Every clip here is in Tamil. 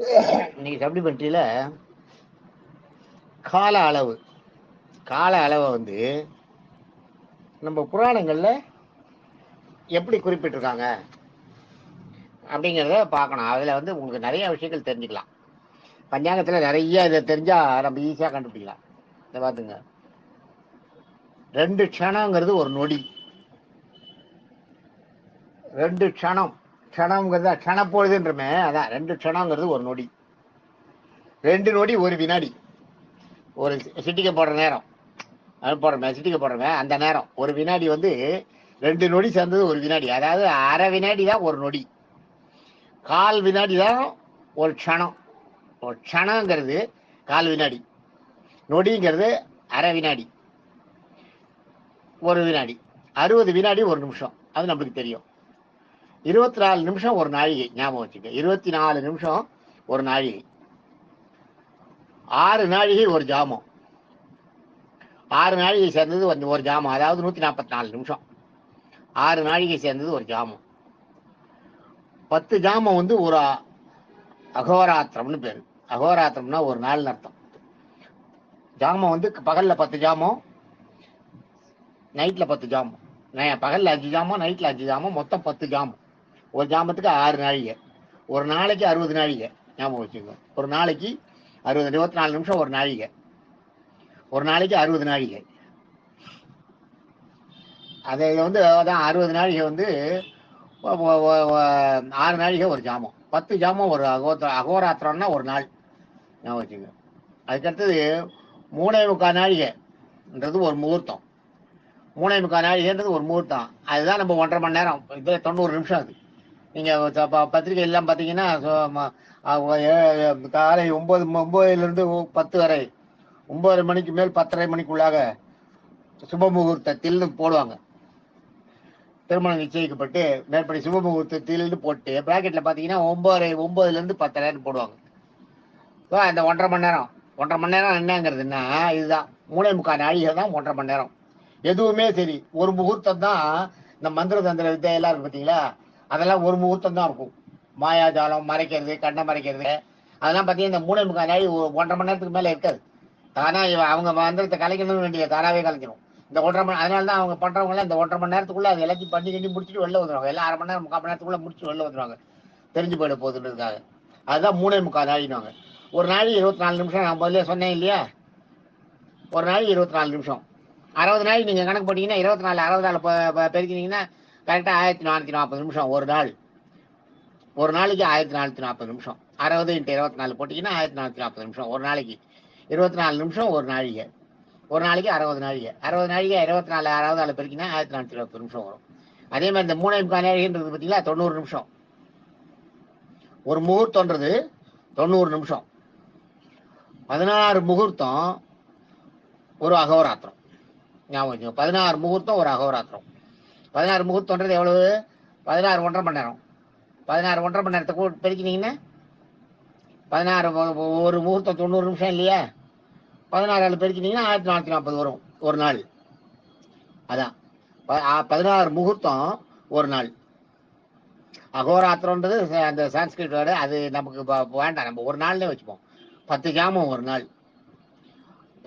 இன்னைக்கு சப்ளிமெண்ட்ரியில கால அளவு கால அளவை வந்து நம்ம புராணங்கள்ல எப்படி குறிப்பிட்டிருக்காங்க அப்படிங்கிறத பார்க்கணும். அதில் வந்து உங்களுக்கு நிறைய விஷயங்கள் தெரிஞ்சுக்கலாம். பஞ்சாங்கத்தில் நிறைய இதை தெரிஞ்சா நம்ம ஈஸியாக கண்டுபிடிக்கலாம். இதை பார்த்துங்க, 2 க்ஷணங்கிறது ஒரு நொடி. 2 க்ஷணம், க்ஷணங்கிறது க்ஷணப்பொழுதுன்றமே, அதான் 2 க்ஷணங்கிறது ஒரு நொடி. 2 நொடி ஒரு வினாடி. ஒரு சிட்டிக்கை போடுற நேரம், அது போடுறமே சிட்டிக்கை போடுறமே அந்த நேரம், ஒரு வினாடி வந்து 2 நொடி சேர்ந்தது ஒரு வினாடி. அதாவது அரை வினாடி தான் ஒரு நொடி, கால் வினாடி தான் ஒரு க்ஷணம். ஒரு க்ஷணங்கிறது கால் வினாடி, நொடிங்கிறது அரை வினாடி, ஒரு வினாடி. 60 வினாடி ஒரு நிமிஷம், அது நம்மளுக்கு தெரியும். 24 நிமிஷம் ஒரு நாழிகை, ஞாபகம் வச்சுக்க. 24 நிமிஷம் ஒரு நாழிகை. 6 நாழிகை ஒரு ஜாமம். 6 நாழிகை சேர்ந்தது வந்து ஒரு ஜாமம், அதாவது 144 நிமிஷம். 6 நாழிகை சேர்ந்தது ஒரு ஜாமம். 10 ஜாமம் வந்து ஒரு அகோராத்திரம்னு பேரு. அகோராத்திரம்னா ஒரு நாள்னு அர்த்தம். ஜாமம் வந்து பகல்ல 10 ஜாமம், நைட்ல 10 ஜாமம். பகல்ல 5 ஜாமம், நைட்ல 5 ஜாமம், மொத்தம் 10 ஜாமம். ஒரு ஜாமத்துக்கு 6 நாழிகை. ஒரு நாளைக்கு 60 நாழிகை, ஞாபகம் வச்சுக்கோ. ஒரு நாளைக்கு 60, 24 நிமிஷம் ஒரு நாழிகை. ஒரு நாளைக்கு 60 நாழிகை. அதை வந்து அதான் 60 நாழிகை வந்து 6 நாழிகை ஒரு ஜாமம். 10 ஜாமம் ஒரு அகோராத்திரம்னா ஒரு நாள், ஞாபகம் வச்சுங்க. அதுக்கடுத்தது 3.25 நாழிகைன்றது ஒரு முகூர்த்தம். 3.25 நாழிகைன்றது ஒரு முகூர்த்தம். அதுதான் நம்ம 1.5 மணி நேரம். இது 90 நிமிஷம். அது நீங்கள் பத்திரிகை எல்லாம் பார்த்தீங்கன்னா காலை 9 to 10 வரை, 9:30 மணிக்கு மேல் 10:30 மணிக்குள்ளாக சுப முகூர்த்தத்தில் போடுவாங்க. திருமணம் நிச்சயிக்கப்பட்டு மேற்படி சுப முகூர்த்தத்தில் போட்டு பிராக்கெட்ல பார்த்தீங்கன்னா 9:30 10:30 போடுவாங்க. இந்த 1.5 மணி நேரம், 1.5 மணி நேரம் என்னங்கிறதுன்னா இதுதான். 3.25 நாழிகை தான் 1.5 மணி நேரம். எதுவுமே சரி, ஒரு முகூர்த்தம் தான். இந்த மந்திர தந்திர வித்தையெல்லாம் இருக்கு பார்த்தீங்களா, அதெல்லாம் ஒரு முகூர்த்தம் தான் இருக்கும். மாயாஜாலம், மறைக்கிறது, கண்ணை மறைக்கிறது, அதெல்லாம் பார்த்தீங்கன்னா இந்த 3.25 நாழி 1.5 மணி நேரத்துக்கு மேலே இருக்காது. தானா அவங்க மந்திரத்தை கலைக்கணும்னு வேண்டிய தானாவே கலைக்கணும். இந்த 1.5 மணி, அதனால தான் அவங்க பண்றவங்களாம் இந்த 1.5 மணி நேரத்துக்குள்ள அது எல்லாத்தையும் பண்ணி கட்டி முடிச்சுட்டு வெளில வந்துடுவாங்க. எல்லாம் 1/2 மணி நேரம் 3/4 மணி நேரத்துக்குள்ள முடிச்சு வெளில வந்துடுவாங்க, தெரிஞ்சு போயிட போகுதுன்றதுக்காக. அதுதான் 3.25 நாழினாங்க. ஒரு நாளைக்கு 24 நிமிஷம். நான் முதல்ல சொன்னேன் இல்லையா, ஒரு நாளைக்கு 24 நிமிஷம். 60 நாள் நீங்க கணக்கு போட்டீங்கன்னா 24 60 பெருக்கினீங்கன்னா கரெக்டா 1440 நிமிஷம் ஒரு நாள். ஒரு நாளைக்கு 1440 நிமிஷம். 60 × 24 போட்டீங்கன்னா 1440 நிமிஷம் ஒரு நாளைக்கு. 24 நிமிஷம் ஒரு நாழிகை. ஒரு நாளைக்கு 60 நாழிகை. 60 நாழிகை 24 60 பெருக்கினா 1440 நிமிஷம் வரும். அதே மாதிரி இந்த 3.25 நாழிகைன்றது பார்த்தீங்களா 90 நிமிஷம். ஒரு முகூர்த்தம்ன்றது 90 நிமிஷம். 16 முகூர்த்தம் ஒரு அகோராத்திரம், ஞாபகம் வச்சுக்கோங்க. 16 முகூர்த்தம் ஒரு அகோராத்திரம். 16 முகூர்த்தம்ன்றது எவ்வளவு? 16 1.5 மணி நேரம். 16 1.5 மணி நேரத்தை பெருக்கினீங்கன்னா 16 ஒரு முகூர்த்தம் 90 நிமிஷம் இல்லையா, 16 பெருக்கினீங்கன்னா 1440 வரும் ஒரு நாள். அதான் 16 முகூர்த்தம் ஒரு நாள். அகோராத்திரம்ன்றது அந்த சான்ஸ்கிரிட் வேர்டு, அது நமக்கு வேண்டாம், நம்ம ஒரு நாள்னே வச்சுப்போம். 10 ஜாமம் ஒரு நாள்,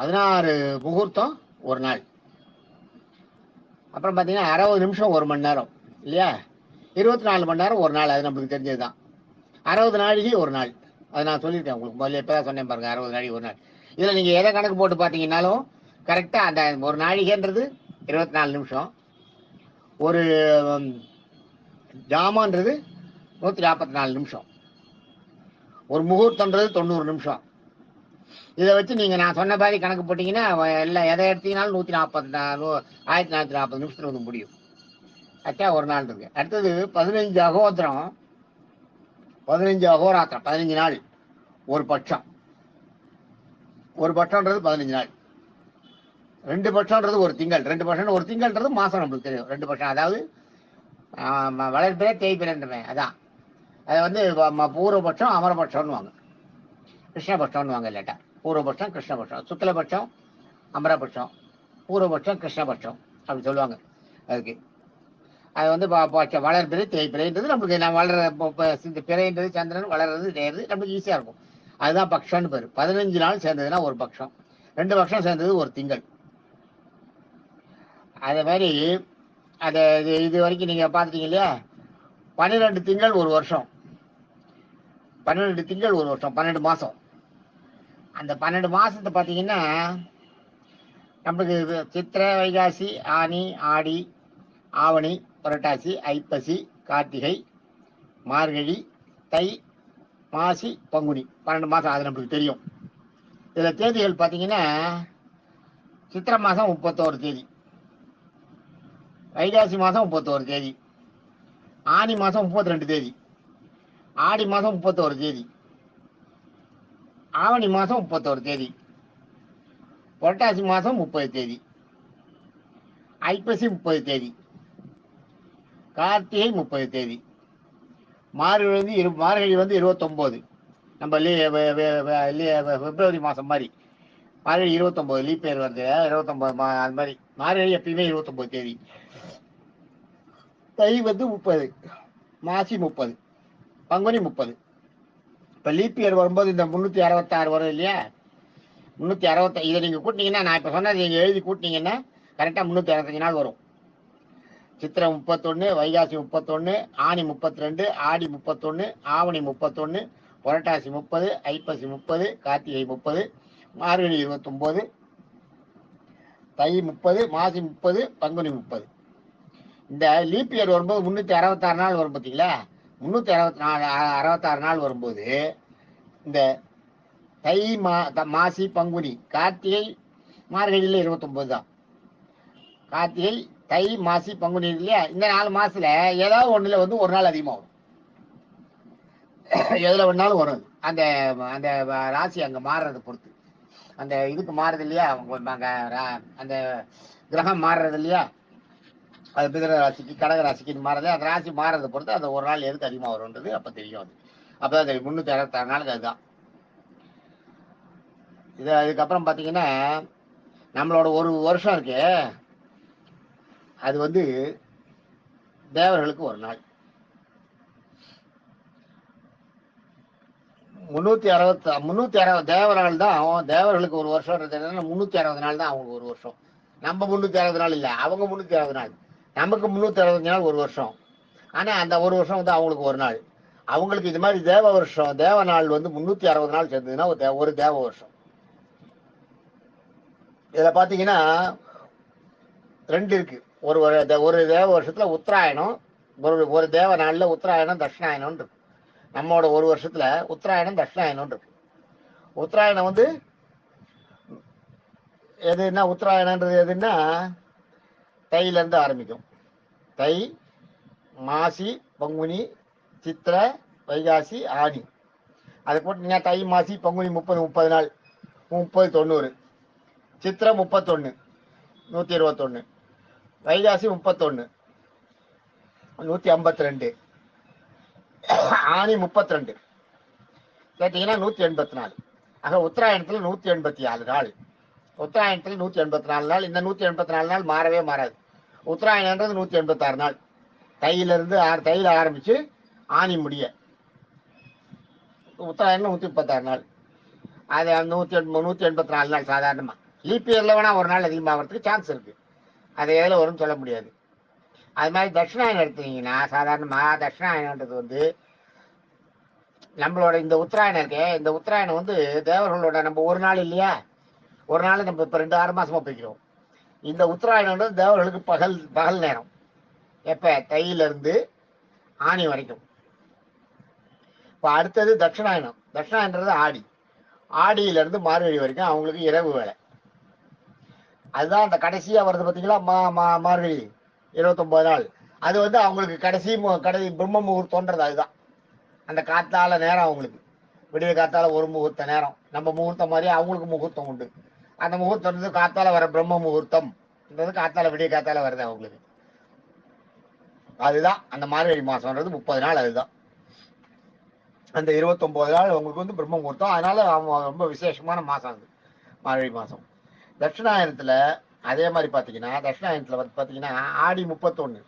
16 முகூர்த்தம் ஒரு நாள். அப்புறம் பார்த்தீங்கன்னா 60 நிமிஷம் ஒரு மணி நேரம் இல்லையா, 24 மணி நேரம் ஒரு நாள், அது நம்மளுக்கு தெரிஞ்சது தான். 60 நாழிகை ஒரு நாள், அது நான் சொல்லியிருக்கேன் உங்களுக்கு முதல்ல, இப்போ தான் சொன்னேன் பாருங்க, 60 நாழிகை ஒரு நாள். இதில் நீங்கள் எதை கணக்கு போட்டு பார்த்தீங்கன்னாலும் கரெக்டாக அந்த ஒரு நாழிகைன்றது 24 நிமிஷம், ஒரு ஜாமன்றது 144 நிமிஷம், ஒரு முகூர்த்தம்ன்றது 90 நிமிஷம். இதை வச்சு நீங்கள் நான் சொன்ன மாதிரி கணக்கு போட்டிங்கன்னா எல்லாம் எதை எடுத்தீங்கன்னாலும் 1440 நிமிஷத்தில் வந்து முடியும். ஆச்சா, ஒரு நாள் இருக்கு. அடுத்தது 15 அகோத்திரம், 15 அகோராத்திரம், 15 நாள் ஒரு பட்சம். ஒரு பட்சம்ன்றது 15 நாள். 2 பட்சம்ன்றது ஒரு திங்கள். 2 பட்சம் ஒரு திங்கள்ன்றது மாசம், நம்மளுக்கு தெரியும். 2 பட்சம் அதாவது வளர்ப்பிலே தேய்பிறன்றவன், அதான். அதை வந்து பூர்வபட்சம் அமரபட்சம்னு வாங்க, கிருஷ்ணபட்சம்னு வாங்க. இல்லாட்டா பூர்வபட்சம் கிருஷ்ணபட்சம், சுக்லபட்சம் அமரபட்சம், பூர்வபட்சம் கிருஷ்ணபட்சம் அப்படி சொல்லுவாங்க அதுக்கு. அது வந்து வளர்பிறை தேய்பிறைன்றது நம்மளுக்கு நான் வளர இந்த பிறைன்றது சந்திரன் வளர்றது நேர்றது நம்மளுக்கு ஈஸியா இருக்கும். அதுதான் பக்ஷம்னு பேரு. 15 நாள் சேர்ந்ததுன்னா ஒரு பக்ஷம், 2 பக்ஷம் சேர்ந்தது ஒரு திங்கள். அதே மாதிரி அத இது வரைக்கும் நீங்க பாத்துட்டீங்க இல்லையா? 12 திங்கள் ஒரு வருஷம், 12 திங்கள் ஒரு வருஷம், 12 மாசம். அந்த 12 மாசத்தை பாத்தீங்கன்னா நம்மளுக்கு சித்திரை, வைகாசி, ஆனி, ஆடி, ஆவணி, புரட்டாசி, ஐப்பசி, கார்த்திகை, மார்கழி, தை, மாசி, பங்குனி, 12 மாசம். அது நம்மளுக்கு தெரியும். இதுல தேதிகள் பாத்தீங்கன்னா சித்திரை மாசம் 31 தேதி, வைகாசி மாசம் 31 தேதி, ஆனி மாசம் 32 தேதி, ஆடி மாசம் 31 தேதி, ஆவணி மாசம் 31 தேதி, புரட்டாசி மாசம் 30 தேதி, ஐப்பசி 30 தேதி, கார்த்திகை 30 தேதி, மார்கழி வந்து 29. நம்ம பிப்ரவரி மாசம் மாதிரி மார்கழி 29 லீப் பேர் வருது, 29 அது மாதிரி. மார்கழி எப்பயுமே 29 தேதி. தை வந்து 30, மாசி 30, பங்குனி 30. இப்ப லீப் இயர் வரும்போது இந்த 366 வரும் இல்லையா? 365 இதை நீங்க கூட்டினீங்கன்னா, நான் இப்ப சொன்னது நீங்க எழுதி கூட்டினீங்கன்னா கரெக்டா 365 நாள் வரும். சித்திரை 31, வைகாசி 31, ஆனி 32, ஆடி 31, ஆவணி 31, புரட்டாசி 30, ஐப்பசி 30, கார்த்திகை 30, மார்கழி 29, தை 30, மாசி 30, பங்குனி 30. இந்த லீப் இயர் வரும்போது 366 நாள் வரும் பார்த்தீங்களா? 366 நாள் வரும்போது இந்த தை, மாசி, பங்குனி, கார்த்திகை, மார்கழியில 29 தான். கார்த்திகை, தை, மாசி, பங்குனி இல்லையா? இந்த 4 மாசத்துல ஏதாவது ஒண்ணுல வந்து ஒரு நாள் அதிகமா வரும். எதுல வேணாலும் வரும். அந்த அந்த ராசி அங்க மாறுறதை பொறுத்து, அந்த இதுக்கு மாறுது இல்லையா? அந்த கிரகம் மாறுறது இல்லையா? அது மிதுன ராசிக்கு, கடக ராசிக்கு மாறுறது. அந்த ராசி மாறுறதை பொறுத்து அந்த ஒரு நாள் எதுக்கு அதிகமா வரும்ன்றது அப்ப தெரியும். அது அப்பதான் தெரியும். 366 நாளுக்கு அதுதான் இது. அதுக்கப்புறம் பாத்தீங்கன்னா நம்மளோட ஒரு வருஷம் இருக்கு, அது வந்து தேவர்களுக்கு ஒரு நாள். 360 தேவர்கள் தான். தேவர்களுக்கு ஒரு வருஷம் 360 நாள் தான் அவங்களுக்கு ஒரு வருஷம். நம்ம 360 நாள் இல்ல, அவங்க 360 நாள். நமக்கு 365 நாள் ஒரு வருஷம். ஆனா அந்த ஒரு வருஷம் வந்து அவங்களுக்கு ஒரு நாள். அவங்களுக்கு இது மாதிரி தேவ வருஷம், தேவ நாள் வந்து 360 நாள் சேர்ந்ததுன்னா ஒரு தேவ வருஷம். இதுல பாத்தீங்கன்னா 2 இருக்கு. ஒரு தேவ வருஷத்துல உத்தராயணம், ஒரு தேவ நாள்ல உத்தராயணம், தட்சிணாயனம் இருக்கு. நம்மளோட ஒரு வருஷத்துல உத்தராயணம், தட்சிணாயனம் இருக்கு. உத்தராயணம் வந்து எதுன்னா, உத்தராயணன்றது எதுன்னா தையில இருந்து ஆரம்பிக்கும். தை, மாசி, பங்குனி, சித்திரை, வைகாசி, ஆனி. அதை போட்டீங்கன்னா தை, மாசி, பங்குனி 30 நாள், 30 90. சித்திரை 31, 121. வைகாசி 31, 152. ஆனி 32 கேட்டீங்கன்னா 184. ஆக உத்தராயணத்துல 184 நாள். உத்தராயணத்துல 184 நாள். இந்த 184 நாள் மாறவே மாறாது. உத்தராயணன்றது 186 நாள். தையில ஆரம்பிச்சு ஆனி முடிய உத்தராயணம் 136 நாள். அது 184 நாள் சாதாரணமா. லீப் இயர்ல வேணா ஒரு நாள் அதிகமாகிறதுக்கு சான்ஸ் இருக்கு. அதை எதுல வரும்னு சொல்ல முடியாது. அது மாதிரி தட்சிணாயனம் எடுத்தீங்கன்னா சாதாரணமா தட்சிணாயனன்றது வந்து நம்மளோட இந்த உத்தராயணம் இருக்கே, இந்த உத்தராயணம் வந்து தேவர்களோட நம்ம ஒரு நாள் இல்லையா? ஒரு நாள் நம்ம இப்ப 2-6 மாசமா போய்க்கிறோம். இந்த உத்தராயணம் தேவர்களுக்கு பகல் நேரம். எப்ப? தையில இருந்து ஆனி வரைக்கும். இப்ப அடுத்தது தட்சிணாயனம். தட்சிணாயன்றது ஆடியில இருந்து மார்கழி வரைக்கும் அவங்களுக்கு இரவு வேலை. அதுதான் அந்த கடைசியா வருது பாத்தீங்களா? மார்கழி 29 நாள். அது வந்து அவங்களுக்கு கடைசி பிரம்ம முகூர்த்தம்ன்றது அதுதான். அந்த காத்தால நேரம் அவங்களுக்கு விடிய காத்தால ஒரு முகூர்த்த நேரம். நம்ம முகூர்த்தம் மாதிரி அவங்களுக்கு முகூர்த்தம் உண்டு. அந்த முகூர்த்தம் காத்தால வர பிரம்ம முகூர்த்தம் காத்தால விடிய காத்தால வருது அவங்களுக்கு. அதுதான் அந்த மார்கழி மாசம்ன்றது 30 நாள். அதுதான் அந்த 29 நாள் அவங்களுக்கு வந்து பிரம்ம முகூர்த்தம். அதனால அவங்க ரொம்ப விசேஷமான மாசம் அது மார்கழி மாசம். தட்சிணாயனத்துல அதே மாதிரி பாத்தீங்கன்னா, தட்சிணாயனத்துல வந்து பாத்தீங்கன்னா ஆடி 31,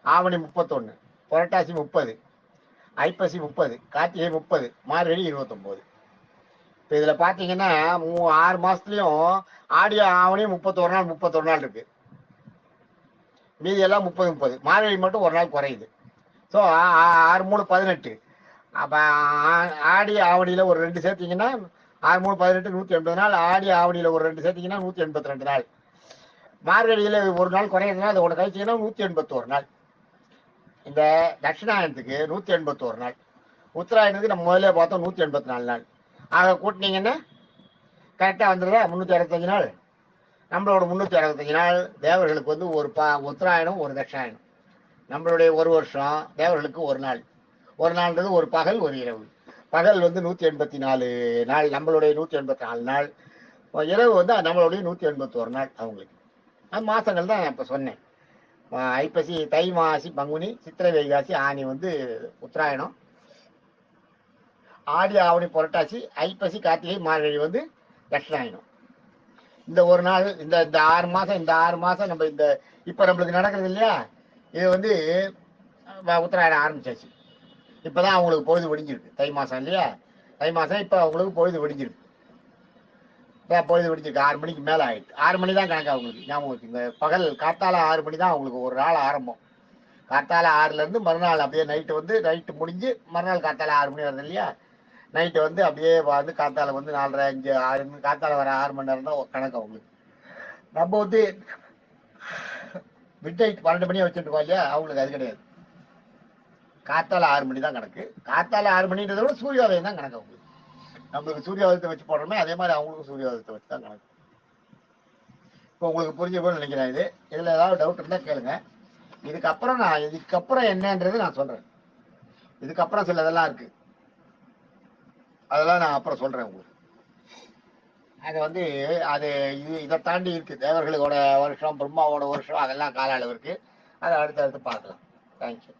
ஆவணி 31, புரட்டாசி 30, ஐப்பசி 30, கார்த்திகை 30, மார்கழி 29. இப்போ இதில் பார்த்தீங்கன்னா 6 மாதத்துலையும் ஆடி ஆவணி 31 நாள் 31 நாள் இருக்கு. மீதி எல்லாம் 30 30. மார்கழி மட்டும் ஒரு நாள் குறையுது. ஸோ 6 3 18. அப்போ ஆடி ஆவணியில் ஒரு 2 சேர்த்திங்கன்னா 6 3 18 180 நாள். ஆடி ஆவணியில் ஒரு 2 சேர்த்திங்கன்னா 182 நாள். மார்கழியில் ஒரு நாள் குறையிறதுனா அதை ஒன்று கழிச்சிங்கன்னா 181 நாள். இந்த தட்சிணாயனத்துக்கு 181 நாள். உத்தராயணத்துக்கு நம்ம முதல்ல பார்த்தோம் 184 நாள். ஆக கூட்டினீங்கன்னா கரெக்டாக வந்துடுதா 365 நாள். நம்மளோட 365 நாள் தேவர்களுக்கு வந்து ஒரு உத்தராயணம் ஒரு தட்சிணாயனம். நம்மளுடைய ஒரு வருஷம் தேவர்களுக்கு ஒரு நாள். ஒரு நாள்ன்றது ஒரு பகல் ஒரு இரவு. பகல் வந்து 184 நாள், நம்மளுடைய 184 நாள். இரவு வந்து நம்மளுடைய 181 நாள் அவங்களுக்கு. அது மாதங்கள் தான் இப்போ சொன்னேன். ஐப்பசி, தை, மாசி, பங்குனி, சித்திரை, வைகாசி, ஆனி வந்து உத்தராயணம். ஆடி ஆவணி புரட்டாசி, ஐப்பசி, கார்த்திகை, மார்கழி வந்து தட்சிணாயனம். இந்த ஒரு நாள் இந்த 6 மாதம், இந்த 6 மாதம் நம்ம இந்த இப்போ நம்மளுக்கு நடக்கிறது இல்லையா, இது வந்து உத்தராயணம் ஆரம்பிச்சாச்சு. இப்போதான் அவங்களுக்கு பொழுது விடிஞ்சிருக்கு. தை மாதம் இல்லையா, தை மாதம் இப்போ அவங்களுக்கு பொழுது விடிஞ்சிருக்கு. இப்போ பொழுது விடிஞ்சிருக்கு. 6 மணிக்கு மேலே ஆயிடுச்சு. 6 மணி தான் கணக்கு அவங்களுக்கு. ஞாபகம் வச்சுங்க, பகல் காத்தால 6 மணி தான் அவங்களுக்கு ஒரு நாள் ஆரம்பம். காத்தால 6லேருந்து மறுநாள் அப்படியே நைட்டு வந்து நைட்டு முடிஞ்சு மறுநாள் காத்தால 6 மணி வருது இல்லையா, நைட்டு வந்து அப்படியே வந்து காத்தால வந்து 4:30 5 6 காத்தால வர 6 மணி நேரம் தான் கணக்கு அவங்களுக்கு. நம்ம வந்து மிட் நைட் 12 மணியை வச்சுட்டு இருக்கோம் இல்லையா, அவங்களுக்கு அது கிடையாது. காத்தால 6 மணி தான் கணக்கு. காத்தால 6 மணின்றத விட சூரியோதயம் தான் கணக்கு அவங்களுக்கு. நம்மளுக்கு சூரியோதயத்தை வச்சு போடுறோமே அதே மாதிரி அவங்களுக்கும் சூரியோதயத்தை வச்சு தான் கணக்கு. இப்போ உங்களுக்கு புரிஞ்ச போல நினைக்கிறேன். இதில் ஏதாவது டவுட் இருந்தால் கேளுங்க. இதுக்கப்புறம் என்னன்றது நான் சொல்றேன். இதுக்கப்புறம் சிலதெல்லாம் இருக்கு, அதெல்லாம் நான் அப்புறம் சொல்றேன் உங்களுக்கு. அது வந்து அது இதை தாண்டி இருக்கு. தேவர்களோட வருஷம், பிரம்மாவோட வருஷம், அதெல்லாம் கால அளவு இருக்கு. அதை அடுத்து பார்க்கலாம். தேங்க்யூ.